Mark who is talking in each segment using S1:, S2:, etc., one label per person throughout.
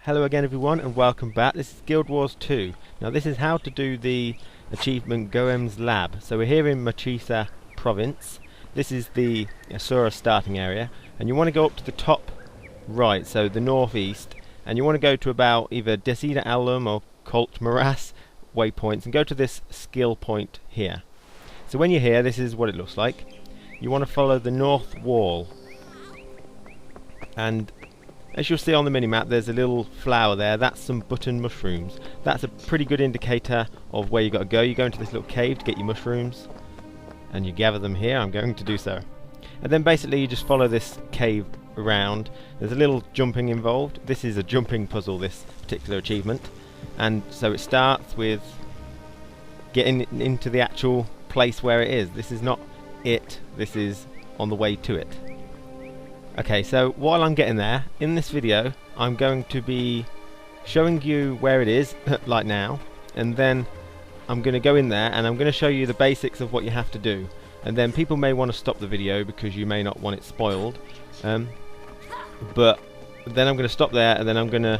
S1: Hello again everyone and welcome back. This is Guild Wars 2. Now this is how to do the achievement Goemm's Lab. So we're here in Machisa province. This is the Asura starting area and you want to go up to the top right, so the northeast, and you want to go to about either Desina Alum or Colt Morass waypoints and go to this skill point here. So when you're here, this is what it looks like. You want to follow the north wall, and as you'll see on the minimap, there's a little flower there. That's some button mushrooms. That's a pretty good indicator of where you've got to go. You go into this little cave to get your mushrooms, and you gather them here. I'm going to do so. And then basically you just follow this cave around. There's a little jumping involved. This is a jumping puzzle, this particular achievement. And so it starts with getting into the actual place where it is. This is not it. This is on the way to it. Okay, so while I'm getting there, in this video I'm going to be showing you where it is, like now, and then I'm going to go in there and I'm going to show you the basics of what you have to do. And then people may want to stop the video because you may not want it spoiled, but then I'm going to stop there, and then I'm going to,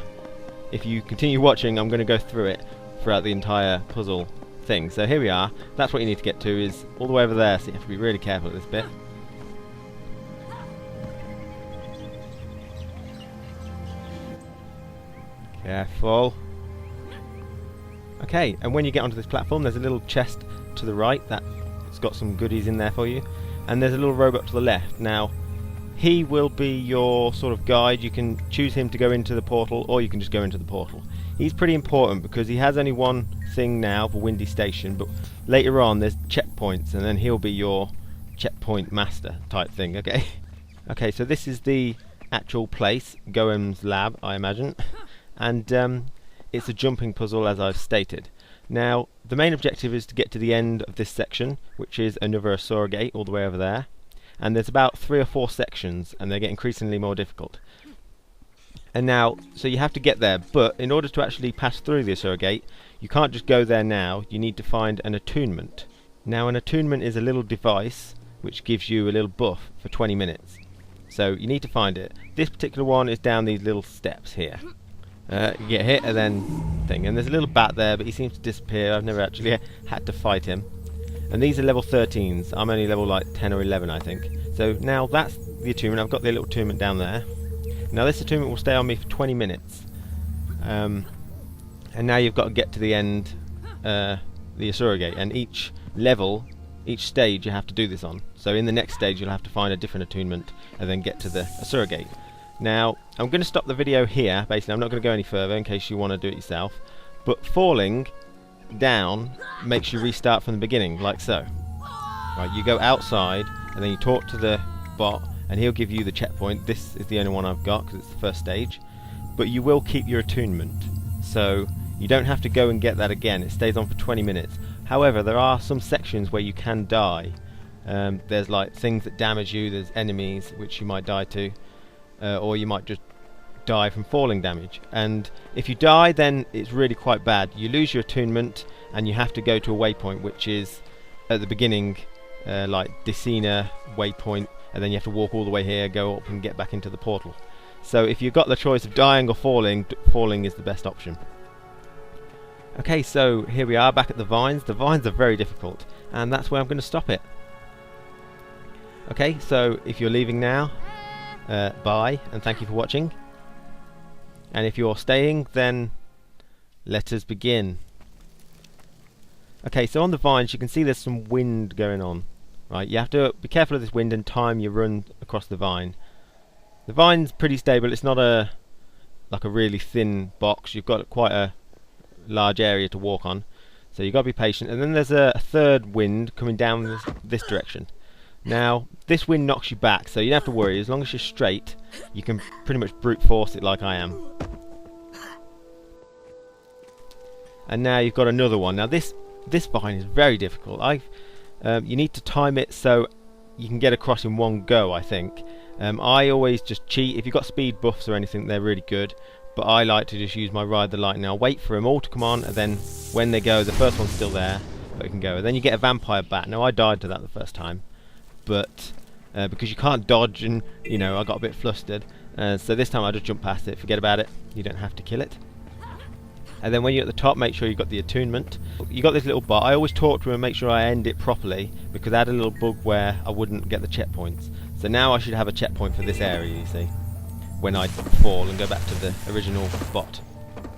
S1: if you continue watching, I'm going to go through it throughout the entire puzzle thing. So here we are. That's what you need to get to, is all the way over there, so you have to be really careful at this bit. Careful. Okay, and when you get onto this platform, there's a little chest to the right that's got some goodies in there for you, and there's a little robot to the left. Now, he will be your sort of guide. You can choose him to go into the portal, or you can just go into the portal. He's pretty important because he has only one thing now for Windy Station, but later on there's checkpoints, and then he'll be your checkpoint master type thing, okay? Okay, so this is the actual place, Goemm's Lab, I imagine. And it's a jumping puzzle, as I've stated. Now, the main objective is to get to the end of this section, which is another Asura gate all the way over there. And there's about 3 or 4 sections, and they get increasingly more difficult. And now, so you have to get there, but in order to actually pass through the Asura gate, you can't just go there now. You need to find an attunement. Now, an attunement is a little device which gives you a little buff for 20 minutes. So you need to find it. This particular one is down these little steps here. You get hit and then thing, and there's a little bat there, but he seems to disappear. I've never actually had to fight him. And these are level 13s. I'm only level like 10 or 11, I think. So now that's the attunement. I've got the little attunement down there. Now this attunement will stay on me for 20 minutes. And now you've got to get to the end, the Asura gate, and each level, each stage you have to do this on. So in the next stage you'll have to find a different attunement and then get to the Asura gate. Now, I'm going to stop the video here. Basically, I'm not going to go any further in case you want to do it yourself. But falling down makes you restart from the beginning, like so. Right, you go outside, and then you talk to the bot, and he'll give you the checkpoint. This is the only one I've got, because it's the first stage. But you will keep your attunement. So, you don't have to go and get that again. It stays on for 20 minutes. However, there are some sections where you can die. There's like things that damage you, there's enemies which you might die to. Or you might just die from falling damage, and if you die, then it's really quite bad. You lose your attunement and you have to go to a waypoint which is at the beginning, like Desina waypoint, and then you have to walk all the way here, go up and get back into the portal. So if you've got the choice of dying or falling, falling is the best option. Okay, so here we are back at the vines. The vines are very difficult, and that's where I'm going to stop it. Okay, so if you're leaving now, bye, and thank you for watching. And if you're staying, then let us begin. Okay, so on the vines you can see there's some wind going on. Right, you have to be careful of this wind and time you run across the vine. The vine's pretty stable. It's not like a really thin box. You've got quite a large area to walk on, so you've got to be patient. And then there's a third wind coming down this direction. Now, this wind knocks you back, so you don't have to worry. As long as you're straight, you can pretty much brute force it like I am. And now you've got another one. Now this vine is very difficult. You need to time it so you can get across in one go, I think. I always just cheat. If you've got speed buffs or anything, they're really good. But I like to just use my Ride the Lightning. I'll wait for them all to come on, and then when they go, the first one's still there, but it can go. And then you get a vampire bat. Now, I died to that the first time. But because you can't dodge, and I got a bit flustered, So this time I'll just jump past it, forget about it, you don't have to kill it. And then when you're at the top, make sure you've got the attunement. You got this little bar. I always talk to him and make sure I end it properly, because I had a little bug where I wouldn't get the checkpoints. So now I should have a checkpoint for this area, you see, when I fall and go back to the original spot.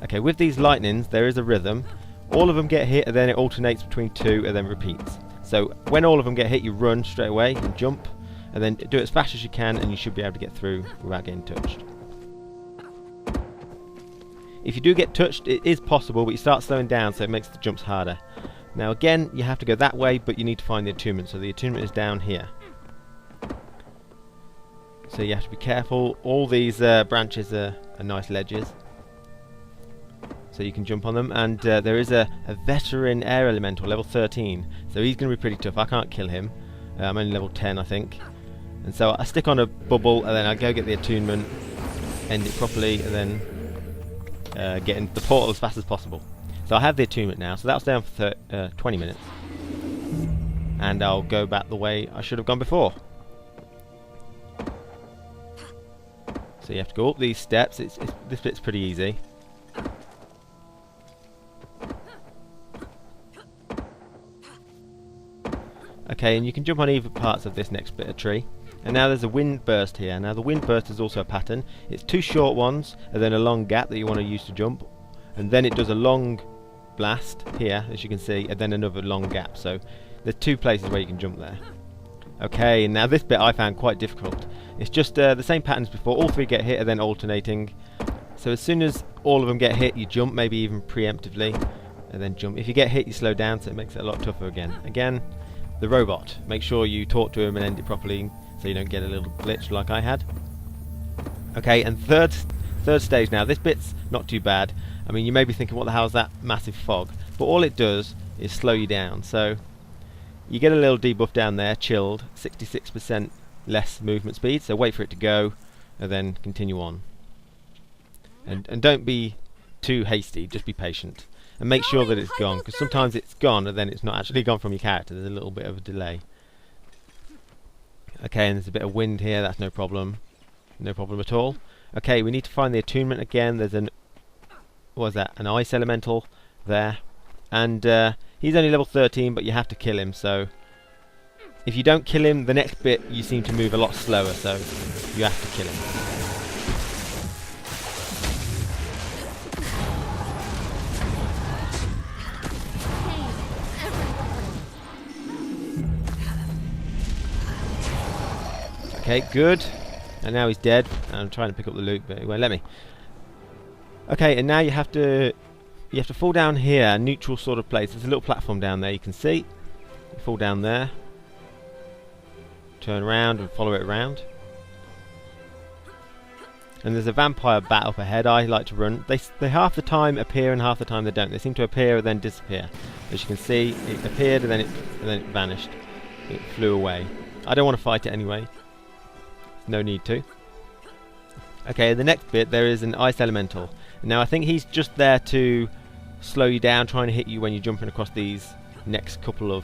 S1: Okay, with these lightnings there is a rhythm. All of them get hit and then it alternates between two and then repeats. So when all of them get hit, you run straight away and jump, and then do it as fast as you can, and you should be able to get through without getting touched. If you do get touched, it is possible, but you start slowing down, so it makes the jumps harder. Now again, you have to go that way, but you need to find the attunement. So the attunement is down here. So you have to be careful. All these branches are nice ledges, so you can jump on them. And there is a veteran air elemental, level 13. So he's going to be pretty tough. I can't kill him. I'm only level 10, I think. And so I stick on a bubble, and then I go get the attunement, end it properly, and then get into the portal as fast as possible. So I have the attunement now, so that's down for 20 minutes. And I'll go back the way I should have gone before. So you have to go up these steps. This bit's pretty easy. Okay, and you can jump on either parts of this next bit of tree. And now there's a wind burst here. Now the wind burst is also a pattern. It's two short ones and then a long gap that you want to use to jump, and then it does a long blast here, as you can see, and then another long gap. So there's two places where you can jump there. Okay, now this bit I found quite difficult. It's just the same pattern as before. All three get hit and then alternating. So as soon as all of them get hit, you jump, maybe even preemptively, and then jump. If you get hit, you slow down, so it makes it a lot tougher again. Again, the robot. Make sure you talk to him and end it properly, so you don't get a little glitch like I had. Okay, and third stage now. This bit's not too bad. I mean, you may be thinking, what the hell is that massive fog? But all it does is slow you down. So you get a little debuff down there, chilled, 66% less movement speed. So wait for it to go, and then continue on. And don't be too hasty. Just be patient, and make sure that it's gone, because sometimes it's gone and then it's not actually gone from your character. There's a little bit of a delay. Okay, and there's a bit of wind here, that's no problem. No problem at all. Okay, we need to find the attunement again. There's an... what was that? An ice elemental there. And he's only level 13, but you have to kill him, so... if you don't kill him, the next bit you seem to move a lot slower, so you have to kill him. Okay, good. And now he's dead. I'm trying to pick up the loot, but he won't let me. Okay, and now you have to fall down here, a neutral sort of place. There's a little platform down there, you can see. You fall down there. Turn around and follow it around. And there's a vampire bat up ahead. I like to run. They half the time appear and half the time they don't. They seem to appear and then disappear. As you can see, it appeared and then it vanished. It flew away. I don't want to fight it anyway. No need to. Okay, the next bit, there is an ice elemental. Now I think he's just there to slow you down, trying to hit you when you're jumping across these next couple of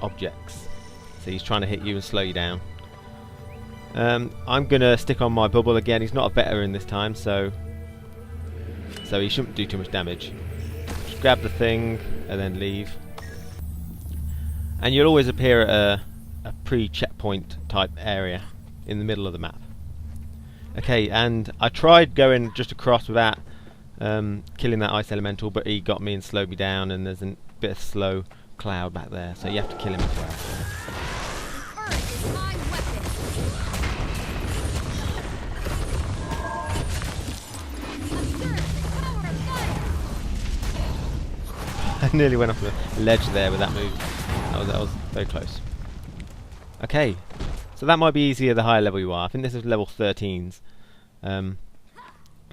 S1: objects. So he's trying to hit you and slow you down. I'm gonna stick on my bubble again. He's not a veteran this time, so he shouldn't do too much damage. Just grab the thing and then leave. And you'll always appear at a pre-checkpoint type area in the middle of the map. Okay, and I tried going just across without killing that ice elemental, but he got me and slowed me down, and there's a bit of slow cloud back there, so you have to kill him as well. I nearly went off the ledge there with that move. That was very close. Okay. So that might be easier the higher level you are. I think this is level 13s.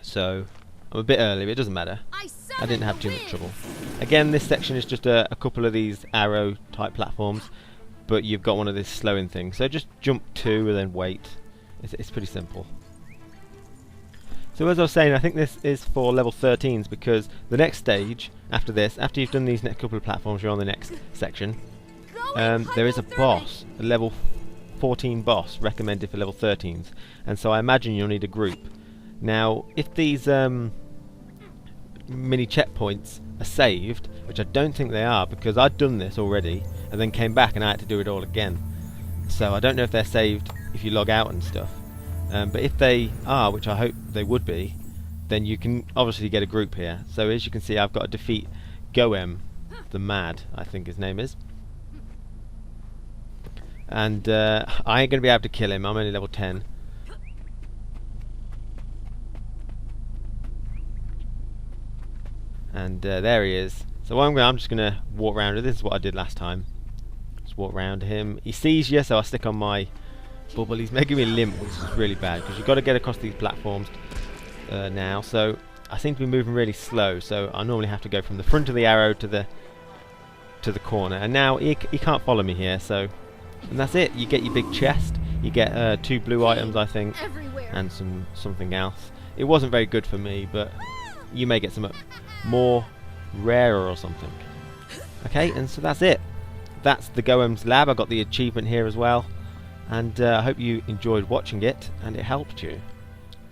S1: So I'm a bit early, but it doesn't matter. I didn't have too much trouble. Again, this section is just a couple of these arrow type platforms, but you've got one of these slowing things. So just jump 2 and then wait. It's pretty simple. So as I was saying, I think this is for level 13s, because the next stage after this, after you've done these next couple of platforms, you're on the next section. There is a boss, a level 14 boss, recommended for level 13s, and so I imagine you'll need a group. Now, if these mini checkpoints are saved, which I don't think they are, because I'd done this already and then came back and I had to do it all again, so I don't know if they're saved if you log out and stuff, but if they are, which I hope they would be, then you can obviously get a group here. So as you can see, I've got to defeat Goemm the Mad, I think his name is, and I ain't going to be able to kill him. I'm only level 10. And there he is. So I'm just going to walk around. This is what I did last time. Just walk around him. He sees you, so I stick on my bubble. He's making me limp, which is really bad, because you've got to get across these platforms now. So I seem to be moving really slow, so I normally have to go from the front of the arrow to the corner. And now he can't follow me here, so... And that's it. You get your big chest. You get 2 blue items, I think, and something else. It wasn't very good for me, but you may get some more rarer or something. Okay, and so that's it. That's the Goemm's lab. I got the achievement here as well, and I hope you enjoyed watching it and it helped you.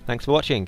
S1: Thanks for watching.